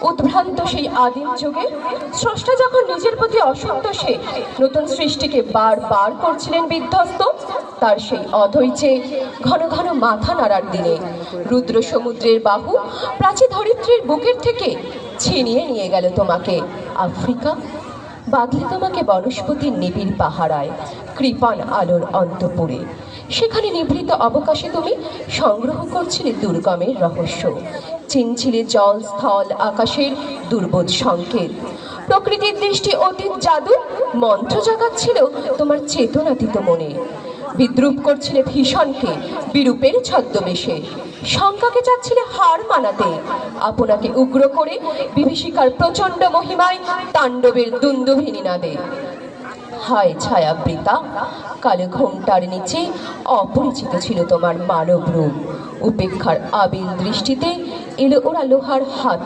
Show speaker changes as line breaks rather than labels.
উদ্ভ্রান্ত সেই আদিম যুগে স্রষ্টা যখন নিজের প্রতি অসন্তোষে নতুন সৃষ্টিকে বারবার করছিলেন বিধ্বস্ত, তার সেই অধৈর্যে ঘন ঘন মাথা নাড়ার দিনে রুদ্র সমুদ্রের বাহু প্রাচী ধরিত্রীর বুকের থেকে ছিনিয়ে নিয়ে গেল তোমাকে আফ্রিকা। বাঁধলে তোমাকে বনস্পতির নিবিড় পাহারায় কৃপাণ আলোর অন্তপুরে। সেখানে নিভৃত অবকাশে তুমি সংগ্রহ করছিলে দুর্গমের রহস্য, চিনছিলে জল স্থল আকাশের দুর্বোধ সংকেত। প্রকৃতির দৃষ্টি অতীত জাদু মন্ত্র জাগাচ্ছিল তোমার চেতনাতীত মনে। বিদ্রুপ করছিলে ভীষণকে বিরূপের ছদ্মবেশে, শঙ্কাকে চাচ্ছিলে হার মানাতে, আপনাকে উগ্র করে বিভীষিকার প্রচণ্ড মহিমায় তাণ্ডবের দুন্দুভিনী নাদে। হায় ছায়াবৃতা, কালো ঘোমটার নিচে অপরিচিত ছিল তোমার মানব রূপ। উপেক্ষার আবিল দৃষ্টিতে এলো ওরা লোহার হাত